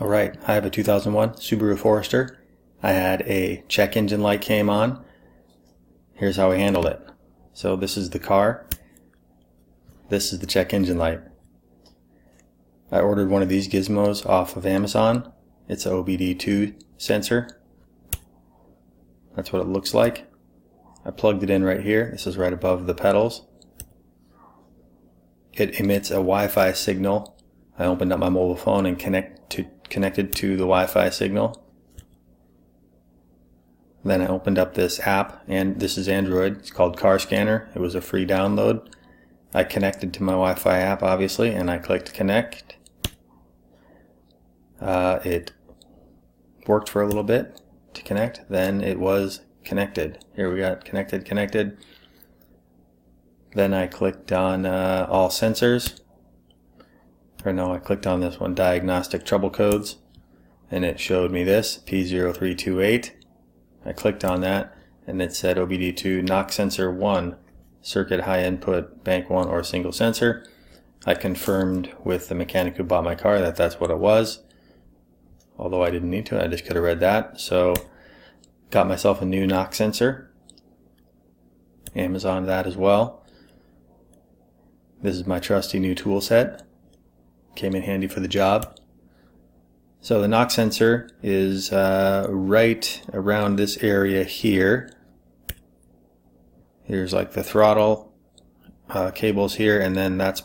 Alright, I have a 2001 Subaru Forester. I had a check engine light came on. Here's how I handled it. So this is the car. This is the check engine light. I ordered one of these gizmos off of Amazon. It's an OBD2 sensor. That's what it looks like. I plugged it in right here. This is right above the pedals. It emits a Wi-Fi signal. I opened up my mobile phone and connected to the Wi-Fi signal. Then I opened up this app, and this is Android. It's called Car Scanner. It was a free download. I connected to my Wi-Fi app, obviously, and I clicked connect. It worked for a little bit to connect. Then it was connected. Here we got connected. Then I clicked on all sensors. Or no, I clicked on this one, diagnostic trouble codes, and it showed me this, P-0328. I clicked on that, and it said OBD2 knock sensor 1, circuit high input, bank 1, or single sensor. I confirmed with the mechanic who bought my car that that's what it was, although I didn't need to. I just could have read that. So got myself a new knock sensor. Amazon that as well. This is my trusty new tool set. Came in handy for the job. So the knock sensor is right around this area here. Here's like the throttle cables here, and then that's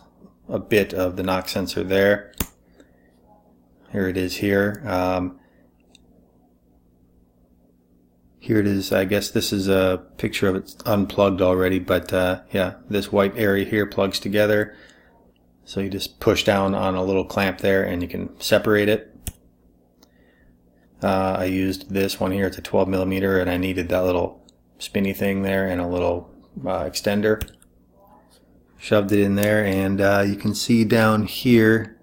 a bit of the knock sensor there. Here it is here. Here it is. I guess this is a picture of it unplugged already, but yeah, this white area here plugs together. So you just push down on a little clamp there and you can separate it. I used this one here. It's a 12mm, and I needed that little spinny thing there and a little extender. Shoved it in there, and you can see down here,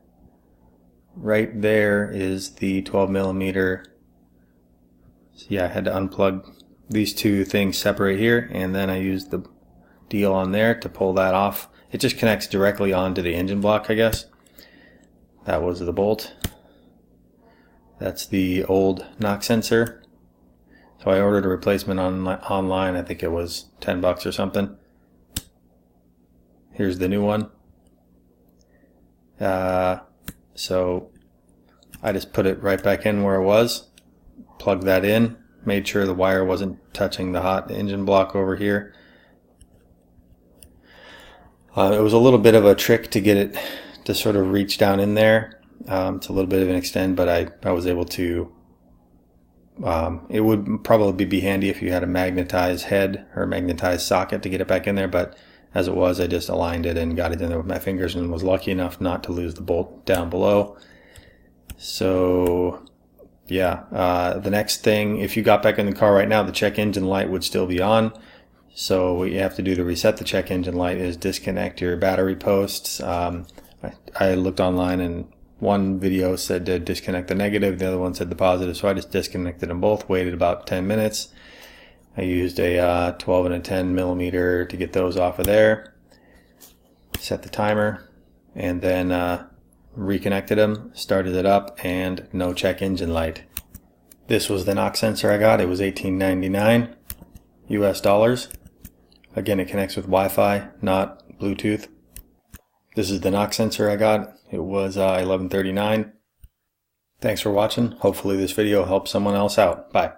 right there is the 12mm. So yeah, I had to unplug these two things separate here, and then I used the deal on there to pull that off. It just connects directly onto the engine block, I guess. That was the bolt. That's the old knock sensor. So I ordered a replacement online. I think it was 10 bucks or something. Here's the new one. So I just put it right back in where it was. Plugged that in. Made sure the wire wasn't touching the hot engine block over here. It was a little bit of a trick to get it to sort of reach down in there. It's a little bit of an extend, but I was able to. It would probably be handy if you had a magnetized head or a magnetized socket to get it back in there, but as it was, I just aligned it and got it in there with my fingers and was lucky enough not to lose the bolt down below. So yeah, the next thing, if you got back in the car right now, the check engine light would still be on. So what you have to do to reset the check engine light is disconnect your battery posts. I looked online, and one video said to disconnect the negative, the other one said the positive, so I just disconnected them both, waited about 10 minutes. I used a 12 and a 10mm to get those off of there, set the timer, and then reconnected them, started it up, and no check engine light. This was the knock sensor I got. It was $18.99 US dollars. Again, it connects with Wi-Fi, not Bluetooth. This is the knock sensor I got. It was $11.39. Thanks for watching. Hopefully this video helps someone else out. Bye.